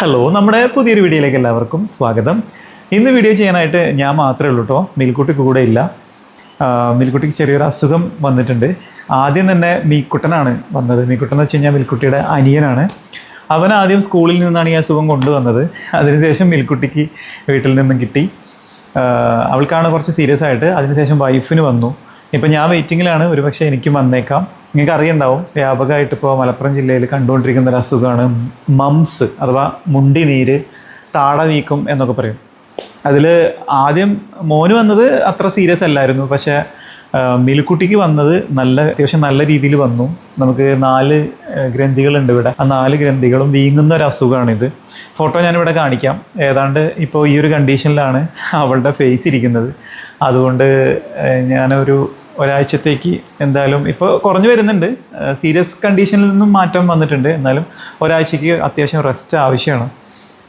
Hello, നമ്മുടെ പുതിയൊരു വീഡിയോയിലേക്ക് എല്ലാവർക്കും സ്വാഗതം. ഇന്ന് വീഡിയോ ചെയ്യാനായിട്ട് ഞാൻ മാത്രമേ ഉള്ളൂ കേട്ടോ. മിൽക്കുട്ടി കൂടെ ഇല്ല. മിൽക്കുട്ടിക്ക് ചെറിയൊരു അസുഖം വന്നിട്ടുണ്ട്. ആദ്യം തന്നെ മീക്കുട്ടനാണ് വന്നത്. മീക്കുട്ടൻ എന്ന് വെച്ച് കഴിഞ്ഞാൽ മിൽക്കുട്ടിയുടെ അനിയനാണ്. അവൻ ആദ്യം സ്കൂളിൽ നിന്നാണ് ഈ അസുഖം കൊണ്ടുവന്നത്. അതിനുശേഷം മിൽക്കുട്ടിക്ക് വീട്ടിൽ നിന്നും കിട്ടി. അവൾക്കാണ് കുറച്ച് സീരിയസ് ആയിട്ട്. അതിനുശേഷം വൈഫിന് വന്നു. ഇപ്പം ഞാൻ വെയിറ്റിങ്ങിലാണ്. ഒരുപക്ഷെ എനിക്കും വന്നേക്കാം. നിങ്ങൾക്ക് അറിയണ്ടാവും, വ്യാപകമായിട്ട് ഇപ്പോൾ മലപ്പുറം ജില്ലയിൽ കണ്ടുകൊണ്ടിരിക്കുന്ന ഒരു അസുഖമാണ് മംസ് അഥവാ മുണ്ടി നീര്, താടവീക്കം എന്നൊക്കെ പറയും. അതിൽ ആദ്യം മോന് വന്നത് അത്ര സീരിയസ് അല്ലായിരുന്നു. പക്ഷേ മിൽക്കുട്ടിക്ക് വന്നത് അത്യാവശ്യം നല്ല രീതിയിൽ വന്നു. നമുക്ക് 4 ഗ്രന്ഥികളുണ്ട് ഇവിടെ. ആ 4 ഗ്രന്ഥികളും വീങ്ങുന്ന ഒരു അസുഖമാണിത്. ഫോട്ടോ ഞാനിവിടെ കാണിക്കാം. ഏതാണ്ട് ഇപ്പോൾ ഈ ഒരു കണ്ടീഷനിലാണ് അവളുടെ ഫേസ് ഇരിക്കുന്നത്. അതുകൊണ്ട് ഒരാഴ്ചത്തേക്ക് എന്തായാലും ഇപ്പോൾ കുറഞ്ഞു വരുന്നുണ്ട്. സീരിയസ് കണ്ടീഷനിൽ നിന്നും മാറ്റം വന്നിട്ടുണ്ട്. എന്നാലും ഒരാഴ്ചയ്ക്ക് അത്യാവശ്യം റെസ്റ്റ് ആവശ്യമാണ്.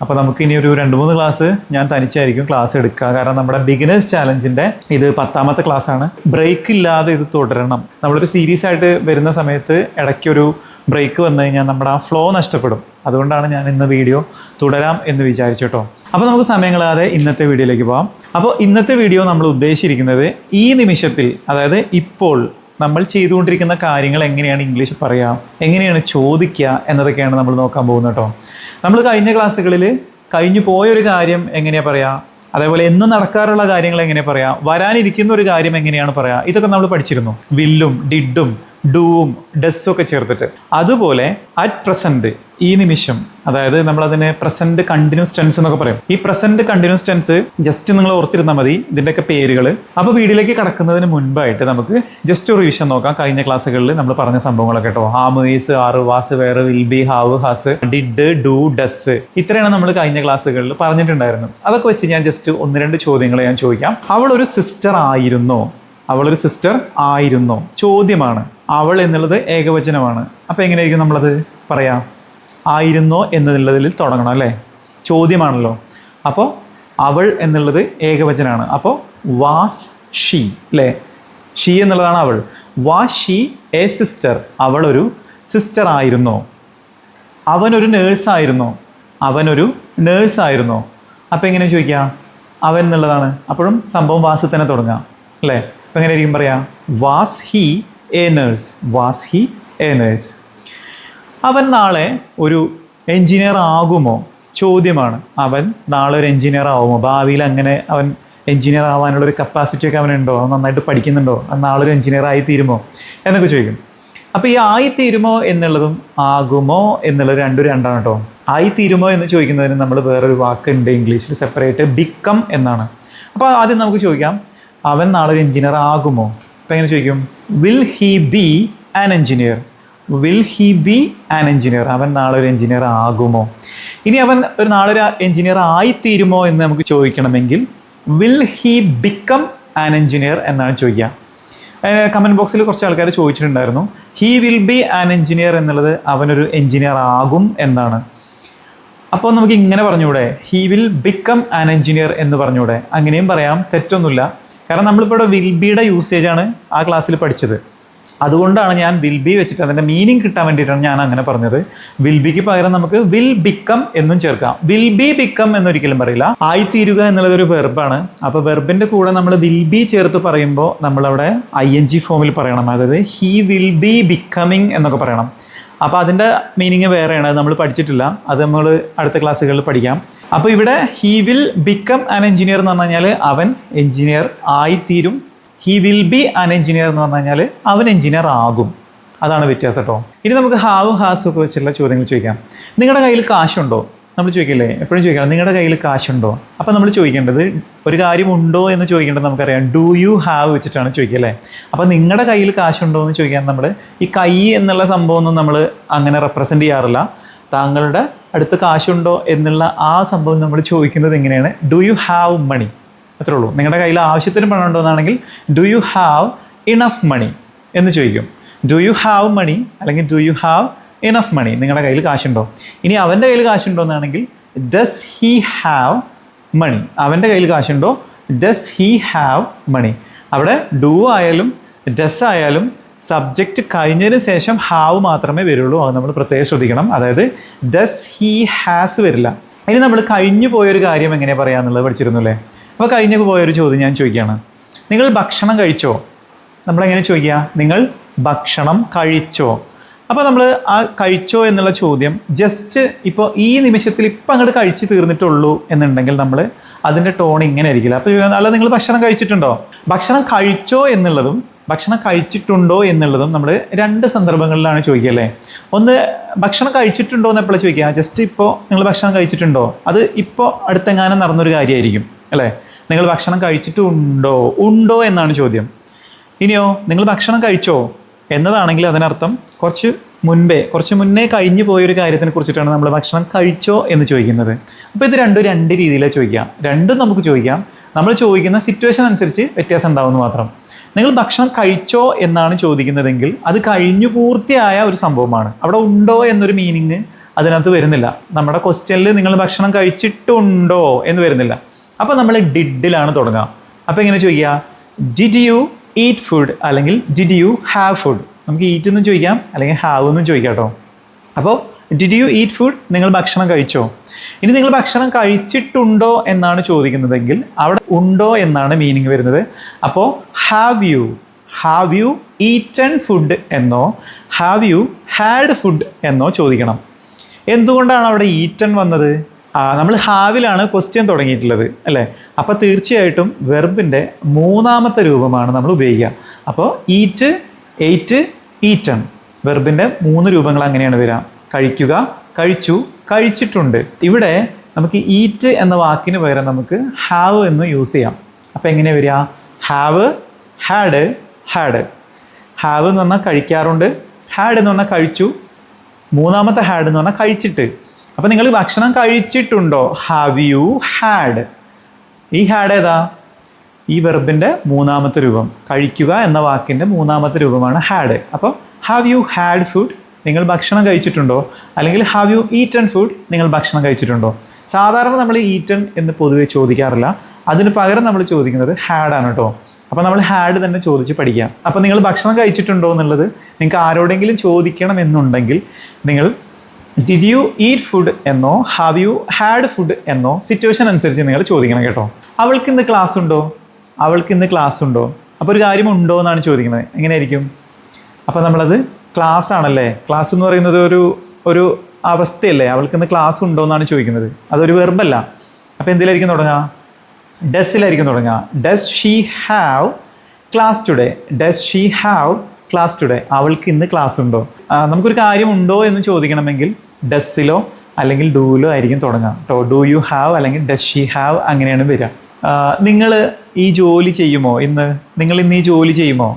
അപ്പോൾ നമുക്കിനി ഒരു 2-3 ക്ലാസ് ഞാൻ തനിച്ചായിരിക്കും ക്ലാസ് എടുക്കുക. കാരണം നമ്മുടെ ബിഗിനേഴ്സ് ചാലഞ്ചിൻ്റെ ഇത് 10ാമത്തെ ക്ലാസ്സാണ്. ബ്രേക്ക് ഇല്ലാതെ ഇത് തുടരണം. നമ്മളൊരു സീരീസ് ആയിട്ട് വരുന്ന സമയത്ത് ഇടയ്ക്കൊരു ബ്രേക്ക് വന്നു കഴിഞ്ഞാൽ നമ്മുടെ ആ ഫ്ലോ നഷ്ടപ്പെടും. അതുകൊണ്ടാണ് ഞാൻ ഇന്ന് വീഡിയോ തുടരാം എന്ന് വിചാരിച്ചു കേട്ടോ. അപ്പോൾ നമുക്ക് സമയം കളയാതെ ഇന്നത്തെ വീഡിയോയിലേക്ക് പോകാം. അപ്പോൾ ഇന്നത്തെ വീഡിയോ നമ്മൾ ഉദ്ദേശിച്ചിരിക്കുന്നത് ഈ നിമിഷത്തിൽ, അതായത് ഇപ്പോൾ നമ്മൾ ചെയ്തുകൊണ്ടിരിക്കുന്ന കാര്യങ്ങൾ എങ്ങനെയാണ് ഇംഗ്ലീഷ് പറയുക, എങ്ങനെയാണ് ചോദിക്കുക എന്നതൊക്കെയാണ് നമ്മൾ നോക്കാൻ പോകുന്നത് കേട്ടോ. നമ്മൾ കഴിഞ്ഞ ക്ലാസ്സുകളിൽ കഴിഞ്ഞു പോയൊരു കാര്യം എങ്ങനെയാണ് പറയുക, അതേപോലെ എന്നും നടക്കാറുള്ള കാര്യങ്ങൾ എങ്ങനെയാണ് പറയുക, വരാനിരിക്കുന്ന ഒരു കാര്യം എങ്ങനെയാണ് പറയുക, ഇതൊക്കെ നമ്മൾ പഠിച്ചിരുന്നു. വില്ലും ഡിഡും ഡൂവും ഡെസ്സും ഒക്കെ ചേർത്തിട്ട്. അതുപോലെ അറ്റ് പ്രസൻറ്റ്, ഈ നിമിഷം, അതായത് നമ്മളതിന് പ്രസൻറ്റ് കണ്ടിന്യൂസ് ടെൻസ് എന്നൊക്കെ പറയും. ഈ പ്രസൻറ്റ് കണ്ടിന്യൂസ് ടെൻസ് ജസ്റ്റ് നിങ്ങൾ ഓർത്തിരുന്നാൽ മതി, ഇതിൻ്റെയൊക്കെ പേരുകൾ. അപ്പോൾ വീഡിയോയിലേക്ക് കടക്കുന്നതിന് മുൻപായിട്ട് നമുക്ക് ജസ്റ്റ് ഒരു റിവിഷൻ നോക്കാം. കഴിഞ്ഞ ക്ലാസ്സുകളിൽ നമ്മൾ പറഞ്ഞ സംഭവങ്ങളൊക്കെ കേട്ടോ. Am, is, are, was, were, will be, have, has, did, do, does, ഇത്രയാണ് നമ്മൾ കഴിഞ്ഞ ക്ലാസ്സുകളിൽ പറഞ്ഞിട്ടുണ്ടായിരുന്നു. അതൊക്കെ വെച്ച് ഞാൻ ജസ്റ്റ് 1-2 ചോദ്യങ്ങൾ ഞാൻ ചോദിക്കാം. അവളൊരു സിസ്റ്റർ ആയിരുന്നോ? അവളൊരു സിസ്റ്റർ ആയിരുന്നോ? ചോദ്യമാണ്. അവൾ എന്നുള്ളത് ഏകവചനമാണ്. അപ്പോൾ എങ്ങനെയായിരിക്കും നമ്മളത് പറയാം? ആയിരുന്നോ എന്നുള്ളതിൽ തുടങ്ങണം അല്ലേ? ചോദ്യമാണല്ലോ. അപ്പോൾ അവൾ എന്നുള്ളത് ഏകവചനമാണ്. അപ്പോൾ വാസ് ഷീ അല്ലേ? ഷീ എന്നുള്ളതാണ് അവൾ. Was she A sister? അവളൊരു സിസ്റ്റർ ആയിരുന്നോ? അവനൊരു നേഴ്സായിരുന്നോ? അവനൊരു നേഴ്സായിരുന്നോ? അപ്പോൾ എങ്ങനെ ചോദിക്കാം? അവൻ എന്നുള്ളതാണ്. അപ്പോഴും സംഭവം വാസ് തന്നെ തുടങ്ങാം അല്ലേ? അപ്പോൾ എങ്ങനെയായിരിക്കും പറയാം? Was he A nurse? Was he A nurse? അവൻ നാളെ ഒരു എൻജിനീയർ ആകുമോ? ചോദ്യമാണ്. അവൻ നാളെ ഒരു എൻജിനീയർ ആകുമോ? ഭാവിയിൽ അങ്ങനെ അവൻ എൻജിനീയർ ആവാനുള്ളൊരു കപ്പാസിറ്റി ഒക്കെ അവനുണ്ടോ? അവൻ നന്നായിട്ട് പഠിക്കുന്നുണ്ടോ? അവൻ നാളെ ഒരു എൻജിനീയർ ആയിത്തീരുമോ എന്നൊക്കെ ചോദിക്കും. അപ്പോൾ ഈ ആയിത്തീരുമോ എന്നുള്ളതും ആകുമോ എന്നുള്ളത് രണ്ടാണ് കേട്ടോ. ആയിത്തീരുമോ എന്ന് ചോദിക്കുന്നതിന് നമ്മൾ വേറൊരു വാക്കുണ്ട് ഇംഗ്ലീഷിൽ സെപ്പറേറ്റ്, ബിക്കം എന്നാണ്. അപ്പോൾ ആദ്യം നമുക്ക് ചോദിക്കാം, അവൻ നാളെ ഒരു എൻജിനീയർ ആകുമോ? അപ്പോൾ എങ്ങനെ ചോദിക്കും? Will he B an engineer? Will he B an engineer? അവൻ നാളെ ഒരു എൻജിനീയർ ആകുമോ? ഇനി അവൻ നാളെ ഒരു എൻജിനീയർ ആയിത്തീരുമോ എന്ന് നമുക്ക് ചോദിക്കണമെങ്കിൽ will he become an engineer എന്നാണ് ചോദിക്കുക. കമൻറ്റ് ബോക്സിൽ കുറച്ച് ആൾക്കാർ ചോദിച്ചിട്ടുണ്ടായിരുന്നു, he will be an engineer എന്നുള്ളത് അവനൊരു എൻജിനീയർ ആകും എന്നാണ്. അപ്പോൾ നമുക്ക് ഇങ്ങനെ പറഞ്ഞൂടെ? He will become an engineer എന്ന് പറഞ്ഞൂടെ? അങ്ങനെയും പറയാം, തെറ്റൊന്നുമില്ല. കാരണം നമ്മളിപ്പോൾ ഇവിടെ വിൽ ബിയുടെ യൂസേജാണ് ആ ക്ലാസ്സിൽ പഠിച്ചത്. അതുകൊണ്ടാണ് ഞാൻ വിൽ ബി വെച്ചിട്ട് അതിൻ്റെ മീനിങ് കിട്ടാൻ വേണ്ടിയിട്ടാണ് ഞാൻ അങ്ങനെ പറഞ്ഞത്. വിൽ ബിക്ക് പകരം നമുക്ക് വിൽ ബിക്കം എന്നും ചേർക്കാം. വിൽ ബി ബിക്കം എന്നൊരിക്കലും പറയില്ല. ആയിത്തീരുക എന്നുള്ളത് ഒരു വെർബാണ്. അപ്പോൾ വെർബിൻ്റെ കൂടെ നമ്മൾ വിൽ ബി ചേർത്ത് പറയുമ്പോൾ നമ്മളവിടെ ING ഫോമിൽ പറയണം. അതായത് ഹി വിൽ ബി ബിക്കമിങ് എന്നൊക്കെ പറയണം. അപ്പോൾ അതിൻ്റെ മീനിങ് വേറെയാണ്, അത് നമ്മൾ പഠിച്ചിട്ടില്ല. അത് നമ്മൾ അടുത്ത ക്ലാസ്സുകളിൽ പഠിക്കാം. അപ്പോൾ ഇവിടെ he will become an engineer എന്ന് പറഞ്ഞു കഴിഞ്ഞാൽ അവൻ എൻജിനീയർ ആയിത്തീരും. He will be an engineer എന്ന് പറഞ്ഞു കഴിഞ്ഞാൽ അവൻ എൻജിനീയർ ആകും. അതാണ് വ്യത്യാസം കേട്ടോ. ഇനി നമുക്ക് ഹാവ്, ഹാസ് ഒക്കെ വെച്ചുള്ള ചോദ്യങ്ങൾ ചോദിക്കാം. നിങ്ങളുടെ കയ്യിൽ കാശുണ്ടോ? നമ്മൾ ചോദിക്കില്ലേ, എപ്പോഴും ചോദിക്കാം, നിങ്ങളുടെ കയ്യിൽ കാശുണ്ടോ? അപ്പോൾ നമ്മൾ ചോദിക്കേണ്ടത് ഒരു കാര്യം ഉണ്ടോ എന്ന് ചോദിക്കേണ്ടത് നമുക്കറിയാം, ഡു യു ഹാവ് വെച്ചിട്ടാണ് ചോദിക്കല്ലേ. അപ്പോൾ നിങ്ങളുടെ കയ്യിൽ കാശുണ്ടോ എന്ന് ചോദിക്കാൻ നമ്മൾ ഈ കൈ എന്നുള്ള സംഭവമൊന്നും നമ്മൾ അങ്ങനെ റെപ്രസെൻ്റ് ചെയ്യാറില്ല. താങ്കളുടെ അടുത്ത് കാശുണ്ടോ എന്നുള്ള ആ സംഭവം നമ്മൾ ചോദിക്കുന്നത് എങ്ങനെയാണ്? Do you have money? അത്രേ ഉള്ളൂ. നിങ്ങളുടെ കയ്യിൽ ആവശ്യത്തിന് പണം ഉണ്ടോ എന്നാണെങ്കിൽ do you have enough money എന്ന് ചോദിക്കും. ഡു യു ഹാവ് മണി അല്ലെങ്കിൽ do you have enough money? നിങ്ങളുടെ കയ്യിൽ കാശുണ്ടോ? ഇനി അവൻ്റെ കയ്യിൽ കാശുണ്ടോ എന്നാണെങ്കിൽ ഡസ് ഹി ഹാവ് മണി? അവൻ്റെ കയ്യിൽ കാശുണ്ടോ? Does he have money? അവിടെ ഡു ആയാലും ഡസ് ആയാലും സബ്ജക്റ്റ് കഴിഞ്ഞതിന് ശേഷം ഹാവ് മാത്രമേ വരുള്ളൂ. അത് നമ്മൾ പ്രത്യേകം ശ്രദ്ധിക്കണം. അതായത് ഡസ് ഹി ഹാസ് വരില്ല. ഇനി നമ്മൾ കഴിഞ്ഞു പോയൊരു കാര്യം എങ്ങനെ പറയാന്നുള്ളത് പഠിച്ചിരുന്നു അല്ലേ? അപ്പോൾ കഴിഞ്ഞു പോയൊരു ചോദ്യം ഞാൻ ചോദിക്കുകയാണ്, നിങ്ങൾ ഭക്ഷണം കഴിച്ചോ? നമ്മളെങ്ങനെ ചോദിക്കുക? നിങ്ങൾ ഭക്ഷണം കഴിച്ചോ? അപ്പോൾ നമ്മൾ ആ കഴിച്ചോ എന്നുള്ള ചോദ്യം ജസ്റ്റ് ഇപ്പോൾ ഈ നിമിഷത്തിൽ ഇപ്പം അങ്ങോട്ട് കഴിച്ച് തീർന്നിട്ടുള്ളൂ എന്നുണ്ടെങ്കിൽ നമ്മൾ അതിൻ്റെ ടോൺ ഇങ്ങനെ ആയിരിക്കില്ല. അപ്പോൾ അല്ല, നിങ്ങൾ ഭക്ഷണം കഴിച്ചിട്ടുണ്ടോ? ഭക്ഷണം കഴിച്ചോ എന്നുള്ളതും ഭക്ഷണം കഴിച്ചിട്ടുണ്ടോ എന്നുള്ളതും നമ്മൾ രണ്ട് സന്ദർഭങ്ങളിലാണ് ചോദിക്കുക അല്ലേ? ഒന്ന്, ഭക്ഷണം കഴിച്ചിട്ടുണ്ടോ എന്ന് എപ്പോഴും ചോദിക്കുക, ജസ്റ്റ് ഇപ്പോൾ നിങ്ങൾ ഭക്ഷണം കഴിച്ചിട്ടുണ്ടോ, അത് ഇപ്പോൾ അടുത്തെങ്ങാനും നടന്നൊരു കാര്യമായിരിക്കും അല്ലേ? നിങ്ങൾ ഭക്ഷണം കഴിച്ചിട്ടുണ്ടോ, ഉണ്ടോ എന്നാണ് ചോദ്യം. ഇനിയോ നിങ്ങൾ ഭക്ഷണം കഴിച്ചോ എന്നതാണെങ്കിൽ അതിനർത്ഥം കുറച്ച് മുന്നേ കഴിഞ്ഞു പോയൊരു കാര്യത്തിനെ കുറിച്ചിട്ടാണ് നമ്മൾ ഭക്ഷണം കഴിച്ചോ എന്ന് ചോദിക്കുന്നത്. അപ്പോൾ ഇത് രണ്ട് രീതിയിലാണ് ചോദിക്കുക. രണ്ടും നമുക്ക് ചോദിക്കാം, നമ്മൾ ചോദിക്കുന്ന സിറ്റുവേഷൻ അനുസരിച്ച് വ്യത്യാസം ഉണ്ടാവുമെന്ന് മാത്രം. നിങ്ങൾ ഭക്ഷണം കഴിച്ചോ എന്നാണ് ചോദിക്കുന്നതെങ്കിൽ അത് കഴിഞ്ഞു പൂർത്തിയായ ഒരു സംഭവമാണ്. അവിടെ ഉണ്ടോ എന്നൊരു മീനിങ് അതിനകത്ത് വരുന്നില്ല. നമ്മുടെ ക്വസ്റ്റ്യനിൽ നിങ്ങൾ ഭക്ഷണം കഴിച്ചിട്ടുണ്ടോ എന്ന് വരുന്നില്ല. അപ്പോൾ നമ്മൾ ഡിഡിലാണ് തുടങ്ങുക. അപ്പോൾ എങ്ങനെ ചോദിക്കുക? ഡിഡ് യു ഈറ്റ് ഫുഡ് അല്ലെങ്കിൽ ഡിഡ് യു ഹാവ് ഫുഡ്. നമുക്ക് ഈറ്റ് എന്നും ചോദിക്കാം അല്ലെങ്കിൽ ഹാവ് എന്നും ചോദിക്കാം കേട്ടോ. അപ്പോൾ ഡിഡ് യു ഈറ്റ് ഫുഡ്, നിങ്ങൾ ഭക്ഷണം കഴിച്ചോ. ഇനി നിങ്ങൾ ഭക്ഷണം കഴിച്ചിട്ടുണ്ടോ എന്നാണ് ചോദിക്കുന്നതെങ്കിൽ അവിടെ ഉണ്ടോ എന്നാണ് മീനിങ് വരുന്നത്. അപ്പോൾ ഹാവ് യു ഈറ്റൺ ഫുഡ് എന്നോ ഹാവ് യു ഹാഡ് ഫുഡ് എന്നോ ചോദിക്കണം. എന്തുകൊണ്ടാണ് അവിടെ ഈറ്റൺ വന്നത്? നമ്മൾ ഹാവിലാണ് ക്വസ്റ്റ്യൻ തുടങ്ങിയിട്ടുള്ളത് അല്ലേ? അപ്പോൾ തീർച്ചയായിട്ടും വെർബിൻ്റെ മൂന്നാമത്തെ രൂപമാണ് നമ്മൾ ഉപയോഗിക്കുക. അപ്പോൾ ഈറ്റ്, എയ്റ്റ്, ഈറ്റൺ, വെർബിൻ്റെ 3 രൂപങ്ങൾ അങ്ങനെയാണ് വരിക. കഴിക്കുക, കഴിച്ചു, കഴിച്ചിട്ടുണ്ട്. ഇവിടെ നമുക്ക് ഈറ്റ് എന്ന വാക്കിന് പകരം നമുക്ക് ഹാവ് എന്ന് യൂസ് ചെയ്യാം. അപ്പോൾ എങ്ങനെയാണ് വരിക? Have, had, had. ഹാവ് എന്ന് പറഞ്ഞാൽ കഴിക്കാറുണ്ട്, ഹാഡ് എന്ന് പറഞ്ഞാൽ കഴിച്ചു, മൂന്നാമത്തെ ഹാഡ് എന്ന് പറഞ്ഞാൽ കഴിച്ചിട്ട്. അപ്പോൾ നിങ്ങൾ ഭക്ഷണം കഴിച്ചിട്ടുണ്ടോ? Have you had. ഈ ഹാഡ് ഏതാ? ഈ വെർബിൻ്റെ മൂന്നാമത്തെ രൂപം. കഴിക്കുക എന്ന വാക്കിൻ്റെ മൂന്നാമത്തെ രൂപമാണ് ഹാഡ്. അപ്പോൾ ഹാവ് യു ഹാഡ് ഫുഡ്, നിങ്ങൾ ഭക്ഷണം കഴിച്ചിട്ടുണ്ടോ? അല്ലെങ്കിൽ ഹാവ് യു ഈറ്റൺ ഫുഡ്, നിങ്ങൾ ഭക്ഷണം കഴിച്ചിട്ടുണ്ടോ? സാധാരണ നമ്മൾ ഈറ്റൺ എന്ന് പൊതുവെ ചോദിക്കാറില്ല. അതിന് പകരം നമ്മൾ ചോദിക്കുന്നത് ഹാഡാണ് കേട്ടോ. അപ്പോൾ നമ്മൾ ഹാഡ് തന്നെ ചോദിച്ച് പഠിക്കാം. അപ്പോൾ നിങ്ങൾ ഭക്ഷണം കഴിച്ചിട്ടുണ്ടോ എന്നുള്ളത് നിങ്ങൾക്ക് ആരോടെങ്കിലും ചോദിക്കണം എന്നുണ്ടെങ്കിൽ നിങ്ങൾ ഡിഡ് യു ഈറ്റ് ഫുഡ് എന്നോ ഹാവ് യു ഹാഡ് ഫുഡ് എന്നോ സിറ്റുവേഷൻ അനുസരിച്ച് നിങ്ങൾ ചോദിക്കണം കേട്ടോ. അവൾക്ക് ഇന്ന് ക്ലാസ് ഉണ്ടോ? അവൾക്ക് ഇന്ന് ക്ലാസ് ഉണ്ടോ? അപ്പോൾ ഒരു കാര്യം ഉണ്ടോ എന്നാണ് ചോദിക്കുന്നത്. എങ്ങനെയായിരിക്കും? അപ്പോൾ നമ്മളത് ക്ലാസ് ആണല്ലേ. ക്ലാസ് എന്ന് പറയുന്നത് ഒരു അവസ്ഥയല്ലേ. അവൾക്ക് ഇന്ന് ക്ലാസ് ഉണ്ടോ എന്നാണ് ചോദിക്കുന്നത്. അതൊരു വെർബല്ല. അപ്പോൾ എന്തിലായിരിക്കും തുടങ്ങുക? ഡസിലായിരിക്കും തുടങ്ങുക. Does she have class today. Does she have class today. അവൾക്ക് ഇന്ന് ക്ലാസ് ഉണ്ടോ? നമുക്കൊരു കാര്യം ഉണ്ടോ എന്ന് ചോദിക്കണമെങ്കിൽ ഡസ്സിലോ അല്ലെങ്കിൽ ഡൂലോ ആയിരിക്കും തുടങ്ങുക കേട്ടോ. ഡു യു ഹാവ് അല്ലെങ്കിൽ ഡസ് ഷീ ഹാവ് അങ്ങനെയാണ് വരിക. നിങ്ങൾ ഈ ജോലി ചെയ്യുമോ ഇന്ന്? നിങ്ങൾ ഇന്ന് ഈ ജോലി ചെയ്യുമോ?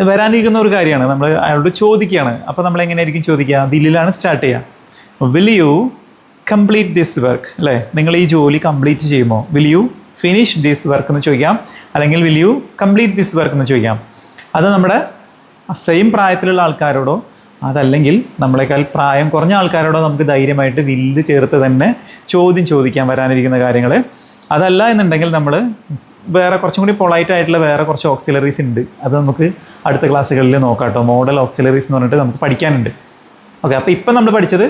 വരാനിരിക്കുന്ന ഒരു കാര്യമാണ്. നമ്മൾ അയാളോട് ചോദിക്കുകയാണ്. അപ്പോൾ നമ്മൾ എങ്ങനെയായിരിക്കും ചോദിക്കുക? വില്ലിലാണ് സ്റ്റാർട്ട് ചെയ്യുക. Will you complete this work അല്ലേ? നിങ്ങൾ ഈ ജോലി കംപ്ലീറ്റ് ചെയ്യുമോ? Will you finish this work എന്ന് ചോദിക്കാം, അല്ലെങ്കിൽ will you complete this work എന്ന് ചോദിക്കാം. അത് നമ്മുടെ സെയിം പ്രായത്തിലുള്ള ആൾക്കാരോടോ അതല്ലെങ്കിൽ നമ്മളെക്കാൾ പ്രായം കുറഞ്ഞ ആൾക്കാരോടോ നമുക്ക് ധൈര്യമായിട്ട് വില്ല് ചേർത്ത് തന്നെ ചോദിക്കാൻ വരാനിരിക്കുന്ന കാര്യങ്ങൾ. അതല്ല എന്നുണ്ടെങ്കിൽ നമ്മൾ വേറെ കുറച്ചും കൂടി പൊളൈറ്റ് ആയിട്ടുള്ള വേറെ കുറച്ച് ഓക്സിലറീസ് ഉണ്ട്. അത് നമുക്ക് അടുത്ത ക്ലാസ്സുകളിൽ നോക്കാം കേട്ടോ. മോഡൽ ഓക്സിലറീസ് എന്ന് പറഞ്ഞിട്ട് നമുക്ക് പഠിക്കാനുണ്ട്. ഓക്കെ, അപ്പോൾ ഇപ്പം നമ്മൾ പഠിച്ചത്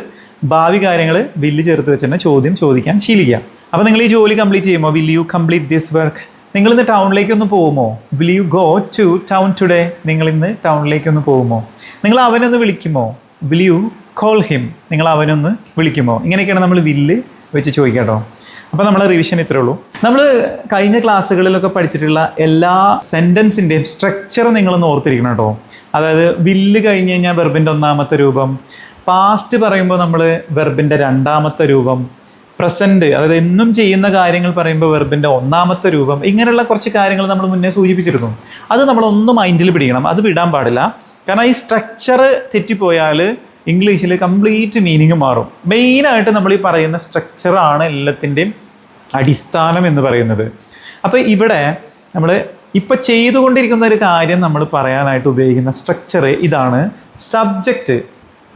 ഭാവി കാര്യങ്ങൾ വില്ല് ചേർത്ത് വെച്ച് തന്നെ ചോദിക്കാൻ ശീലിക്കുക. അപ്പോൾ നിങ്ങൾ ഈ ജോലി കംപ്ലീറ്റ് ചെയ്യുമോ? Will you complete this work. നിങ്ങളിന്ന് ടൗണിലേക്കൊന്ന് പോകുമോ? Will you go to town today. നിങ്ങളിന്ന് ടൗണിലേക്കൊന്ന് പോകുമോ? നിങ്ങൾ അവനൊന്ന് വിളിക്കുമോ? Will you call him. നിങ്ങൾ അവനൊന്ന് വിളിക്കുമോ? ഇങ്ങനെയൊക്കെയാണ് നമ്മൾ വില്ല് വെച്ച് ചോദിക്കാം കേട്ടോ. അപ്പോൾ നമ്മളെ റിവിഷൻ ഇത്രേ ഉള്ളൂ. നമ്മൾ കഴിഞ്ഞ ക്ലാസ്സുകളിലൊക്കെ പഠിച്ചിട്ടുള്ള എല്ലാ സെൻറ്റൻസിൻ്റെയും സ്ട്രക്ചർ നിങ്ങളൊന്ന് ഓർത്തിരിക്കണം കേട്ടോ. അതായത് വില്ല് കഴിഞ്ഞ് കഴിഞ്ഞാൽ വെർബിൻ്റെ ഒന്നാമത്തെ രൂപം, പാസ്റ്റ് പറയുമ്പോൾ നമ്മൾ വെർബിൻ്റെ രണ്ടാമത്തെ രൂപം, പ്രസൻറ്റ് അതായത് എന്നും ചെയ്യുന്ന കാര്യങ്ങൾ പറയുമ്പോൾ വെർബിൻ്റെ ഒന്നാമത്തെ രൂപം, ഇങ്ങനെയുള്ള കുറച്ച് കാര്യങ്ങൾ നമ്മൾ മുന്നേ സൂചിപ്പിച്ചിരുന്നു. അത് നമ്മളൊന്ന് മൈൻഡിൽ പിടിക്കണം, അത് വിടാൻ പാടില്ല. കാരണം ഈ സ്ട്രക്ചർ തെറ്റിപ്പോയാൽ ഇംഗ്ലീഷിൽ കംപ്ലീറ്റ് മീനിങ് മാറും. മെയിനായിട്ട് നമ്മൾ ഈ പറയുന്ന സ്ട്രക്ചറാണ് എല്ലാത്തിൻ്റെയും അടിസ്ഥാനം എന്ന് പറയുന്നത്. അപ്പോൾ ഇവിടെ നമ്മൾ ഇപ്പോൾ ചെയ്തുകൊണ്ടിരിക്കുന്ന ഒരു കാര്യം നമ്മൾ പറയാനായിട്ട് ഉപയോഗിക്കുന്ന സ്ട്രക്ചർ ഇതാണ്. സബ്ജക്റ്റ്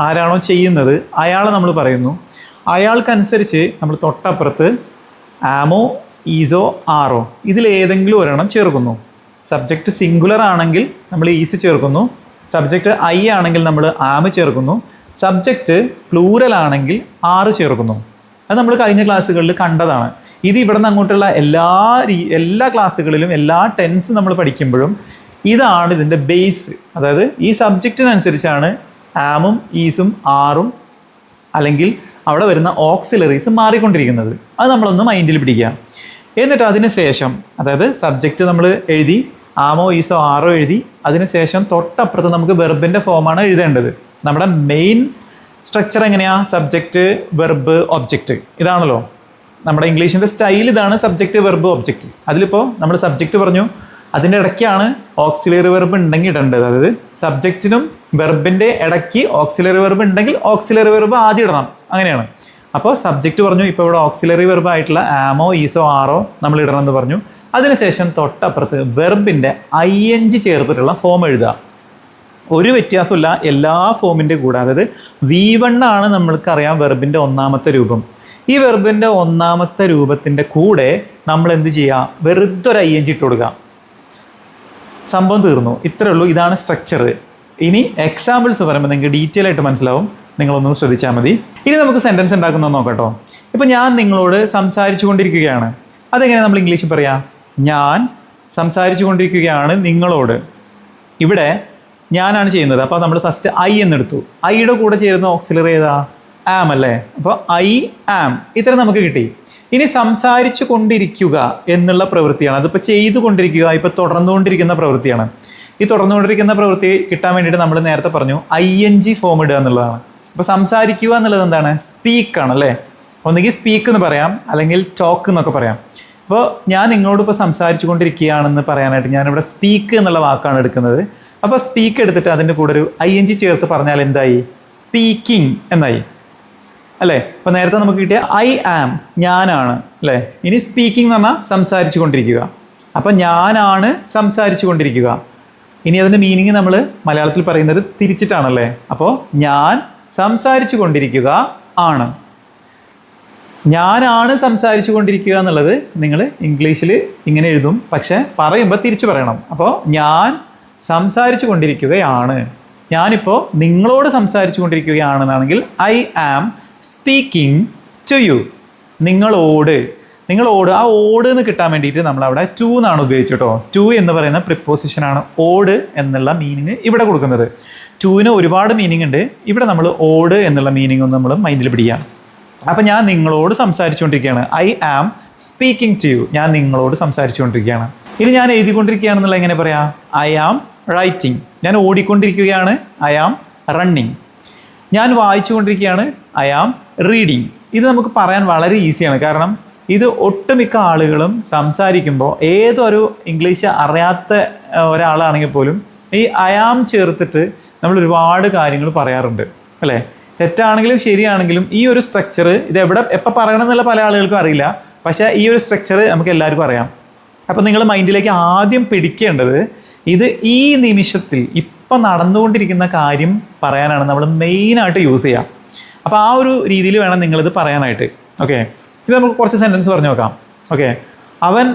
ആരാണോ ചെയ്യുന്നത് അയാളെ നമ്മൾ പറയുന്നു. അയാൾക്കനുസരിച്ച് നമ്മൾ തൊട്ടപ്പുറത്ത് ആമോ, ഈസോ, ആറോ ഇതിലേതെങ്കിലും ഒരെണ്ണം ചേർക്കുന്നു. സബ്ജക്റ്റ് സിംഗുലർ ആണെങ്കിൽ നമ്മൾ ഈസ് ചേർക്കുന്നു. സബ്ജക്റ്റ് ഐ ആണെങ്കിൽ നമ്മൾ ആമ് ചേർക്കുന്നു. സബ്ജക്റ്റ് പ്ലൂറൽ ആണെങ്കിൽ ആറ് ചേർക്കുന്നു. അത് നമ്മൾ കഴിഞ്ഞ ക്ലാസ്സുകളിൽ കണ്ടതാണ്. ഇത് ഇവിടെ നിന്ന് അങ്ങോട്ടുള്ള എല്ലാ ക്ലാസ്സുകളിലും എല്ലാ ടെൻസ് നമ്മൾ പഠിക്കുമ്പോഴും ഇതാണ് ഇതിൻ്റെ ബേസ്. അതായത് ഈ സബ്ജക്റ്റിനനുസരിച്ചാണ് ആമും ഈസും ആറും അല്ലെങ്കിൽ അവിടെ വരുന്ന ഓക്സിലറീസ് മാറിക്കൊണ്ടിരിക്കുന്നത്. അത് നമ്മളൊന്ന് മൈൻഡിൽ പിടിക്കുക. എന്നിട്ട് അതിന് ശേഷം, അതായത് സബ്ജക്റ്റ് നമ്മൾ എഴുതി, ആമോ ഈസോ ആറോ എഴുതി, അതിനുശേഷം തൊട്ടപ്പുറത്ത് നമുക്ക് വെർബിൻ്റെ ഫോമാണ് എഴുതേണ്ടത്. നമ്മുടെ മെയിൻ സ്ട്രക്ചർ എങ്ങനെയാണ്? Subject, verb, object. ഇതാണല്ലോ നമ്മുടെ ഇംഗ്ലീഷിൻ്റെ സ്റ്റൈൽ. ഇതാണ് സബ്ജക്റ്റ്, വെർബ്, ഒബ്ജക്റ്റ്. അതിലിപ്പോൾ നമ്മൾ സബ്ജക്റ്റ് പറഞ്ഞു, അതിൻ്റെ ഇടയ്ക്കാണ് ഓക്സിലറി വെർബ് ഉണ്ടെങ്കിൽ ഇടേണ്ടത്. അതായത് സബ്ജക്റ്റിനും വെർബിൻ്റെ ഇടയ്ക്ക് ഓക്സിലറി വെർബ് ഉണ്ടെങ്കിൽ ഓക്സിലറി വെർബ് ആദ്യം ഇടണം. അങ്ങനെയാണ്. അപ്പോൾ സബ്ജക്റ്റ് പറഞ്ഞു, ഇപ്പോൾ ഇവിടെ ഓക്സിലറി വെർബ് ആയിട്ടുള്ള ആമോ ഈസോ ആറോ നമ്മൾ ഇടണമെന്ന് പറഞ്ഞു. അതിനുശേഷം തൊട്ടപ്പുറത്ത് വെർബിൻ്റെ ING ചേർത്തിട്ടുള്ള ഫോം എഴുതുക. ഒരു വ്യത്യാസമില്ല എല്ലാ ഫോമിൻ്റെ കൂടെ. അതായത് V1 ആണ് നമ്മൾക്കറിയാം വെർബിൻ്റെ ഒന്നാമത്തെ രൂപം. ഈ വെർബിൻ്റെ ഒന്നാമത്തെ രൂപത്തിൻ്റെ കൂടെ നമ്മൾ എന്ത് ചെയ്യുക? വെറുതെ ഒരു ING ഇട്ട് കൊടുക്കുക. സംഭവം തീർന്നു. ഇത്രയേ ഉള്ളൂ. ഇതാണ് സ്ട്രക്ചർ. ഇനി എക്സാമ്പിൾസ് പറയുമ്പോൾ നിങ്ങൾക്ക് ഡീറ്റെയിൽ ആയിട്ട് മനസ്സിലാവും. നിങ്ങളൊന്നും ശ്രദ്ധിച്ചാൽ മതി. ഇനി നമുക്ക് സെൻറ്റൻസ് ഉണ്ടാക്കുന്നത് നോക്കട്ടോ. ഇപ്പോൾ ഞാൻ നിങ്ങളോട് സംസാരിച്ചു കൊണ്ടിരിക്കുകയാണ്. അതെങ്ങനെ നമ്മൾ ഇംഗ്ലീഷിൽ പറയാം? ഞാൻ സംസാരിച്ചു കൊണ്ടിരിക്കുകയാണ് നിങ്ങളോട്. ഇവിടെ ഞാനാണ് ചെയ്യുന്നത്. അപ്പോൾ നമ്മൾ ഫസ്റ്റ് I എന്നെടുത്തു. ഐയുടെ കൂടെ ചേരുന്ന ഓക്സിലറി ഏതാ? ആം അല്ലേ? അപ്പോൾ I am. ഇത്ര നമുക്ക് കിട്ടി. ഇനി സംസാരിച്ചു കൊണ്ടിരിക്കുക എന്നുള്ള പ്രവൃത്തിയാണ്. അതിപ്പോൾ ചെയ്തുകൊണ്ടിരിക്കുക, ഇപ്പോൾ തുടർന്നുകൊണ്ടിരിക്കുന്ന പ്രവൃത്തിയാണ്. ഈ തുടർന്നുകൊണ്ടിരിക്കുന്ന പ്രവൃത്തി കിട്ടാൻ വേണ്ടിയിട്ട് നമ്മൾ നേരത്തെ പറഞ്ഞു ING ഫോം ഇടുക എന്നുള്ളതാണ്. അപ്പോൾ സംസാരിക്കുക എന്നുള്ളത് എന്താണ്? സ്പീക്ക് ആണ് അല്ലേ? ഒന്നുകിൽ സ്പീക്ക് എന്ന് പറയാം, അല്ലെങ്കിൽ ടോക്ക് എന്നൊക്കെ പറയാം. അപ്പോൾ ഞാൻ നിങ്ങളോട് ഇപ്പോൾ സംസാരിച്ചു കൊണ്ടിരിക്കുകയാണെന്ന് പറയാനായിട്ട് ഞാനിവിടെ സ്പീക്ക് എന്നുള്ള വാക്കാണ് എടുക്കുന്നത്. അപ്പോൾ സ്പീക്ക് എടുത്തിട്ട് അതിൻ്റെ കൂടെ ഒരു ING ചേർത്ത് പറഞ്ഞാൽ എന്തായി? സ്പീക്കിംഗ് എന്നായി അല്ലേ? അപ്പോൾ നേരത്തെ നമുക്ക് കിട്ടിയ I am, ഞാനാണ് അല്ലേ? ഇനി സ്പീക്കിംഗ് എന്ന് പറഞ്ഞാൽ സംസാരിച്ചു കൊണ്ടിരിക്കുക. അപ്പം ഞാനാണ് സംസാരിച്ചു കൊണ്ടിരിക്കുക. ഇനി അതിൻ്റെ മീനിങ് നമ്മൾ മലയാളത്തിൽ പറയുന്നത് തിരിച്ചിട്ടാണല്ലേ? അപ്പോൾ ഞാൻ സംസാരിച്ചു കൊണ്ടിരിക്കുക ആണ്. ഞാനാണ് സംസാരിച്ചു കൊണ്ടിരിക്കുക എന്നുള്ളത് നിങ്ങൾ ഇംഗ്ലീഷിൽ ഇങ്ങനെ എഴുതും, പക്ഷെ പറയുമ്പോൾ തിരിച്ചു പറയണം. അപ്പോൾ ഞാൻ സംസാരിച്ചു കൊണ്ടിരിക്കുകയാണ്. ഞാനിപ്പോൾ നിങ്ങളോട് സംസാരിച്ചു കൊണ്ടിരിക്കുകയാണെന്നാണെങ്കിൽ I am speaking to you. നിങ്ങളോട് ആ ഓട് എന്ന് കിട്ടാൻ വേണ്ടിയിട്ട് നമ്മളവിടെ ടു എന്നാണ് ഉപയോഗിച്ചിട്ടോ. ടു എന്ന് പറയുന്ന പ്രിപ്പോസിഷനാണ് ഓട് എന്നുള്ള മീനിങ് ഇവിടെ കൊടുക്കുന്നത്. ടുവിന് ഒരുപാട് മീനിങ് ഉണ്ട്. ഇവിടെ നമ്മൾ ഓട് എന്നുള്ള മീനിങ് ഒന്ന് നമ്മൾ മൈൻഡിൽ പിടിക്കാം. അപ്പം ഞാൻ നിങ്ങളോട് സംസാരിച്ചുകൊണ്ടിരിക്കുകയാണ്. I am speaking to you. ഞാൻ നിങ്ങളോട് സംസാരിച്ചുകൊണ്ടിരിക്കുകയാണ്. ഇനി ഞാൻ എഴുതിക്കൊണ്ടിരിക്കുകയാണെന്നുള്ള എങ്ങനെ പറയാം? I am writing. ഞാൻ ഓടിക്കൊണ്ടിരിക്കുകയാണ്. I am running. ഞാൻ വായിച്ചുകൊണ്ടിരിക്കുകയാണ്. I am reading. ഇത് നമുക്ക് പറയാൻ വളരെ ഈസിയാണ്. കാരണം ഇത് ഒട്ടുമിക്ക ആളുകളും സംസാരിക്കുമ്പോൾ ഏതൊരു ഇംഗ്ലീഷ് അറിയാത്ത ഒരാളാണെങ്കിൽ പോലും ഈ I am ചേർത്തിട്ട് നമ്മൾ ഒരുപാട് കാര്യങ്ങൾ പറയാറുണ്ട് അല്ലേ? തെറ്റാണെങ്കിലും ശരിയാണെങ്കിലും ഈ ഒരു സ്ട്രക്ചർ ഇത് എപ്പോൾ പറയണം എന്നുള്ള പല ആളുകൾക്കും അറിയില്ല. പക്ഷേ ഈ ഒരു സ്ട്രക്ചർ നമുക്ക് എല്ലാവർക്കും അറിയാം. അപ്പോൾ നിങ്ങൾ മൈൻഡിലേക്ക് ആദ്യം പിടിക്കേണ്ടത് ഇത് ഈ നിമിഷത്തിൽ ഇപ്പം നടന്നുകൊണ്ടിരിക്കുന്ന കാര്യം പറയാനാണ് നമ്മൾ മെയിനായിട്ട് യൂസ് ചെയ്യുക. അപ്പോൾ ആ ഒരു രീതിയിൽ വേണം നിങ്ങളിത് പറയാനായിട്ട്. ഓക്കെ, ഇത് നമുക്ക് കുറച്ച് സെൻറ്റൻസ് പറഞ്ഞു നോക്കാം. ഓക്കെ, അവൻ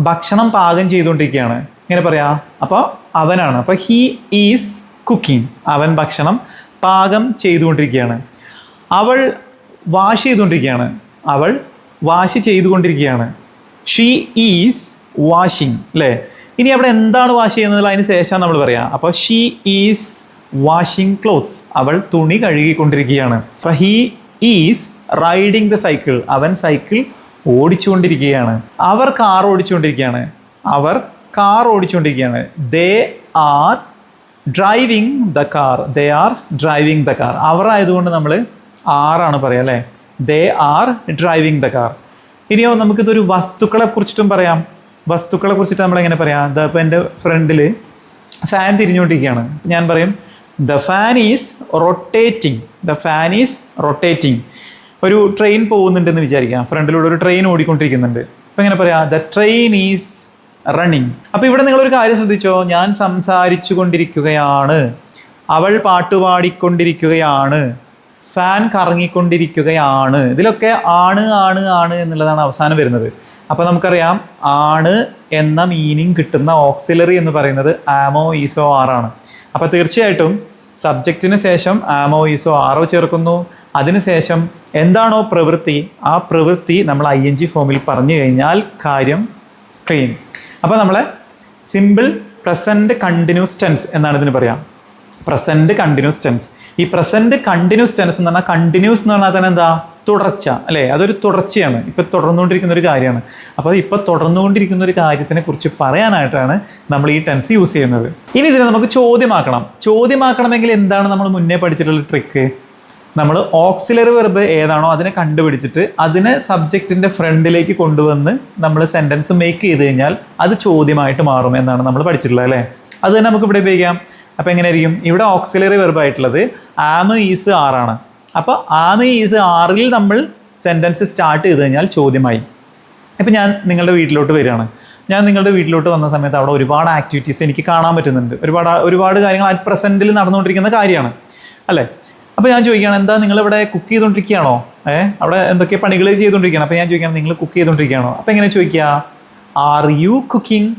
ഭക്ഷണം പാകം ചെയ്തുകൊണ്ടിരിക്കുകയാണ്. ഇങ്ങനെ പറയാം. അപ്പോൾ അവനാണ്. അപ്പോൾ ഹീ ഈസ് കുക്കിംഗ്. അവൻ ഭക്ഷണം പാകം ചെയ്തുകൊണ്ടിരിക്കുകയാണ്. അവൾ വാഷ് ചെയ്തുകൊണ്ടിരിക്കുകയാണ്. അവൾ വാഷ് ചെയ്തുകൊണ്ടിരിക്കുകയാണ്. ഷീ ഈസ് വാഷിംഗ് അല്ലേ? ഇനി അവിടെ എന്താണ് വാഷ് ചെയ്യുന്നത് അതിന് ശേഷം നമ്മൾ പറയാം. അപ്പോൾ ഷീ ഈസ് വാഷിംഗ് ക്ലോത്ത്സ്. അവൾ തുണി കഴുകിക്കൊണ്ടിരിക്കുകയാണ്. അപ്പോൾ he is riding the cycle. അവൻ സൈക്കിൾ ഓടിച്ചുകൊണ്ടിരിക്കുകയാണ്. അവർ കാർ ഓടിച്ചുകൊണ്ടിരിക്കുകയാണ്. അവർ കാർ ഓടിച്ചുകൊണ്ടിരിക്കുകയാണ്. They are driving the car. They are driving the car. അവർ ആയതുകൊണ്ട് നമ്മൾ ആറാണ് പറയുക അല്ലേ? They are driving the car. ഇനിയോ നമുക്കിതൊരു വസ്തുക്കളെ കുറിച്ചിട്ടും പറയാം. വസ്തുക്കളെ കുറിച്ചിട്ട് നമ്മളെങ്ങനെ പറയാം? ഇപ്പോൾ എൻ്റെ ഫ്രണ്ടിൽ ഫാൻ തിരിഞ്ഞുകൊണ്ടിരിക്കുകയാണ്. ഞാൻ പറയും the fan is rotating. The fan is rotating. ഒരു ട്രെയിൻ പോകുന്നുണ്ടെന്ന് വിചാരിക്കാം. ഫ്രണ്ടിലൂടെ ഒരു ട്രെയിൻ ഓടിക്കൊണ്ടിരിക്കുന്നുണ്ട്. അപ്പോൾ എങ്ങനെ പറയാം? The train is running. അപ്പോൾ ഇവിടെ നിങ്ങളൊരു കാര്യം ശ്രദ്ധിച്ചോ? ഞാൻ സംസാരിച്ചു കൊണ്ടിരിക്കുകയാണ്. അവൾ പാട്ടുപാടിക്കൊണ്ടിരിക്കുകയാണ്. ഫാൻ കറങ്ങിക്കൊണ്ടിരിക്കുകയാണ്. ഇതിലൊക്കെ ആണ് ആണ് ആണ് എന്നുള്ളതാണ് അവസാനം വരുന്നത്. അപ്പോൾ നമുക്കറിയാം ആണ് എന്ന മീനിങ് കിട്ടുന്ന ഓക്സിലറി എന്ന് പറയുന്നത് ആമോ ഈസോ ആറാണ്. അപ്പോൾ തീർച്ചയായിട്ടും സബ്ജക്റ്റിന് ശേഷം ആമോ ഈസോ ആറോ ചേർക്കുന്നു. അതിനുശേഷം എന്താണോ പ്രവൃത്തി, ആ പ്രവൃത്തി നമ്മൾ ING ഫോമിൽ പറഞ്ഞു കഴിഞ്ഞാൽ കാര്യം ക്ലീൻ. അപ്പോൾ നമ്മളെ സിമ്പിൾ പ്രസൻറ്റ് കണ്ടിന്യൂസ് ടെൻസ് എന്നാണ് ഇതിന് പറയാം. Present continuous tense. ഈ പ്രസൻറ്റ് കണ്ടിന്യൂസ് ടെൻസ് എന്ന് പറഞ്ഞാൽ കണ്ടിന്യൂസ് എന്ന് പറഞ്ഞാൽ തന്നെ എന്താ, തുടർച്ച അല്ലേ, അതൊരു തുടർച്ചയാണ്, ഇപ്പം തുടർന്നുകൊണ്ടിരിക്കുന്ന ഒരു കാര്യമാണ്. അപ്പോൾ ഇപ്പോൾ തുടർന്നുകൊണ്ടിരിക്കുന്ന ഒരു കാര്യത്തിനെ കുറിച്ച് പറയാനായിട്ടാണ് നമ്മൾ ഈ ടെൻസ് യൂസ് ചെയ്യുന്നത്. ഇനി ഇതിനെ നമുക്ക് ചോദ്യമാക്കണം. ചോദ്യമാക്കണമെങ്കിൽ എന്താണ് നമ്മൾ മുന്നേ പഠിച്ചിട്ടുള്ള ട്രിക്ക്? നമ്മൾ ഓക്സിലറി വെർബ് ഏതാണോ അതിനെ കണ്ടുപിടിച്ചിട്ട് അതിനെ സബ്ജക്റ്റിൻ്റെ ഫ്രണ്ടിലേക്ക് കൊണ്ടുവന്ന് നമ്മൾ സെൻറ്റൻസ് മേക്ക് ചെയ്ത് കഴിഞ്ഞാൽ അത് ചോദ്യമായിട്ട് മാറും എന്നാണ് നമ്മൾ പഠിച്ചിട്ടുള്ളത് അല്ലേ. അത് തന്നെ നമുക്ക് ഇവിടെ ഉപയോഗിക്കാം. അപ്പോൾ എങ്ങനെയായിരിക്കും? ഇവിടെ ഓക്സിലറി വെർബ് ആയിട്ടുള്ളത് ആം ഈസ് ആറാണ്. അപ്പോൾ ആം ഈസ് ആറിൽ നമ്മൾ സെൻറ്റൻസ് സ്റ്റാർട്ട് ചെയ്ത് കഴിഞ്ഞാൽ ചോദ്യമായി. ഇപ്പം ഞാൻ നിങ്ങളുടെ വീട്ടിലോട്ട് വരികയാണ്. ഞാൻ നിങ്ങളുടെ വീട്ടിലോട്ട് വന്ന സമയത്ത് അവിടെ ഒരുപാട് ആക്ടിവിറ്റീസ് എനിക്ക് കാണാൻ പറ്റുന്നുണ്ട്. ഒരുപാട് കാര്യങ്ങൾ അറ്റ് പ്രസൻറ്റിൽ നടന്നുകൊണ്ടിരിക്കുന്ന കാര്യമാണ് അല്ലേ. അപ്പോൾ ഞാൻ ചോദിക്കുകയാണ്, എന്താ നിങ്ങളിവിടെ കുക്ക് ചെയ്തുകൊണ്ടിരിക്കുകയാണോ? അവിടെ എന്തൊക്കെ പണികൾ ചെയ്തുകൊണ്ടിരിക്കുകയാണ്. അപ്പോൾ ഞാൻ ചോദിക്കുകയാണ്, നിങ്ങൾ കുക്ക് ചെയ്തുകൊണ്ടിരിക്കുകയാണോ? അപ്പോൾ എങ്ങനെ ചോദിക്കുക? Are you cooking?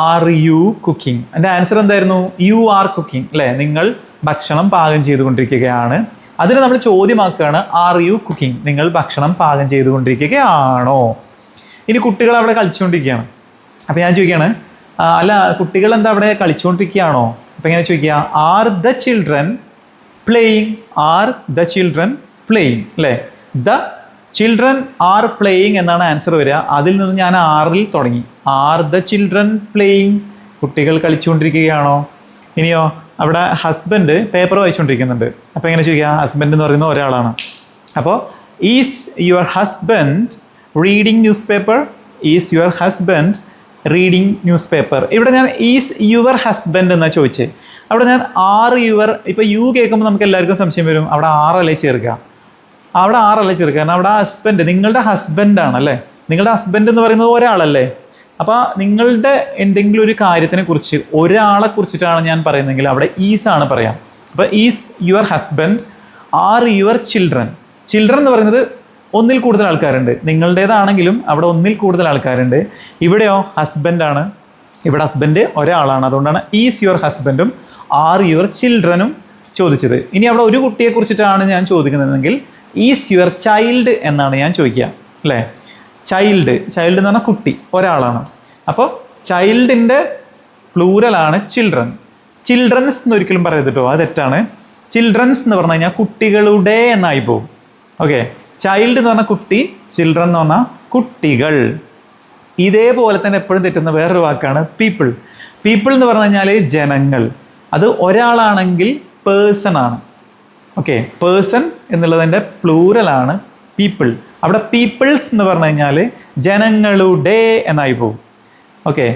Are you cooking? എൻ്റെ ആൻസർ എന്തായിരുന്നു? യു ആർ കുക്കിംഗ് അല്ലേ. നിങ്ങൾ ഭക്ഷണം പാകം ചെയ്തുകൊണ്ടിരിക്കുകയാണ്. അതിന് നമ്മൾ ചോദ്യമാക്കുകയാണ്, ആർ യു കുക്കിംഗ്? നിങ്ങൾ ഭക്ഷണം പാകം ചെയ്തുകൊണ്ടിരിക്കുകയാണോ? ഇനി കുട്ടികൾ അവിടെ കളിച്ചുകൊണ്ടിരിക്കുകയാണ്. അപ്പോൾ ഞാൻ ചോദിക്കുകയാണ്, അല്ല കുട്ടികൾ എന്താ അവിടെ കളിച്ചുകൊണ്ടിരിക്കുകയാണോ? അപ്പോൾ എങ്ങനെ ചോദിക്കുക? Are the children playing? Are the children playing അല്ലേ. ദ ചിൽഡ്രൻ ആർ പ്ലേയിങ് എന്നാണ് ആൻസർ വരിക. അതിൽ നിന്ന് ഞാൻ ആറിൽ തുടങ്ങി. Are the children playing? കുട്ടികൾ കളിച്ചുകൊണ്ടിരിക്കുകയാണോ? ഇനിയോ അവിടെ ഹസ്ബൻഡ് പേപ്പർ വായിച്ചുകൊണ്ടിരിക്കുന്നുണ്ട്. അപ്പോൾ എങ്ങനെ ചോദിക്കുക? ഹസ്ബൻഡ് എന്ന് പറയുന്ന ഒരാളാണ്. അപ്പോൾ is your husband reading news paper? Is your husband reading news paper? ഇവിടെ ഞാൻ ഈസ് യുവർ ഹസ്ബൻഡ് എന്നാണ് ചോദിച്ചത്. അവിടെ ഞാൻ ആർ യുവർ, ഇപ്പോൾ യു കേൾക്കുമ്പോൾ നമുക്ക് എല്ലാവർക്കും സംശയം വരും, അവിടെ ആറല്ലേ ചേർക്കുക? അവിടെ ആറല്ലേ ചേർക്കുക? കാരണം അവിടെ ഹസ്ബൻഡ് നിങ്ങളുടെ ഹസ്ബൻഡാണ് അല്ലേ. നിങ്ങളുടെ ഹസ്ബൻഡ് എന്ന് പറയുന്നത് ഒരാളല്ലേ. അപ്പോൾ നിങ്ങളുടെ എന്തെങ്കിലും ഒരു കാര്യത്തിനെ കുറിച്ച് ഒരാളെ കുറിച്ചിട്ടാണ് ഞാൻ പറയുന്നതെങ്കിൽ അവിടെ ഈസ് ആണ് പറയാം. അപ്പോൾ is your husband are your children? Children എന്ന് പറയുന്നത് ഒന്നിൽ കൂടുതൽ ആൾക്കാരുണ്ട്. നിങ്ങളുടേതാണെങ്കിലും അവിടെ ഒന്നിൽ കൂടുതൽ ആൾക്കാരുണ്ട്. ഇവിടെയോ ഹസ്ബൻഡാണ്. ഇവിടെ ഹസ്ബൻഡ് ഒരാളാണ്. അതുകൊണ്ടാണ് ഈസ് യുവർ ഹസ്ബൻഡും ആർ യുവർ ചിൽഡ്രനും ചോദിച്ചത്. ഇനി അവിടെ ഒരു കുട്ടിയെ കുറിച്ചിട്ടാണ് ഞാൻ ചോദിക്കുന്നതെങ്കിൽ ഈസ് യുവർ ചൈൽഡ് എന്നാണ് ഞാൻ ചോദിക്കുക അല്ലേ. ചൈൽഡ് എന്ന് പറഞ്ഞാൽ കുട്ടി, ഒരാളാണ്. അപ്പോൾ ചൈൽഡിൻ്റെ പ്ലൂരലാണ് ചിൽഡ്രൻ. ചിൽഡ്രൻസ് എന്ന് ഒരിക്കലും പറയരുത് കേട്ടോ, അത് തെറ്റാണ്. ചിൽഡ്രൻസ് എന്ന് പറഞ്ഞു കഴിഞ്ഞാൽ കുട്ടികളുടെ എന്നായി പോകും. ഓക്കെ, ചൈൽഡ് എന്ന് പറഞ്ഞാൽ കുട്ടി, ചിൽഡ്രൻ എന്ന് പറഞ്ഞാൽ കുട്ടികൾ. ഇതേപോലെ തന്നെ എപ്പോഴും തെറ്റുന്ന വേറൊരു വാക്കാണ് പീപ്പിൾ. പീപ്പിൾ എന്ന് പറഞ്ഞു കഴിഞ്ഞാൽ ജനങ്ങൾ. അത് ഒരാളാണെങ്കിൽ പേഴ്സൺ ആണ്. ഓക്കെ, പേഴ്സൺ എന്നുള്ളതിൻ്റെ പ്ലൂരലാണ് പീപ്പിൾ. അവിടെ പീപ്പിൾസ് എന്ന് പറഞ്ഞു കഴിഞ്ഞാൽ ജനങ്ങളുടെ എന്നായി പോകും. ഓക്കെ,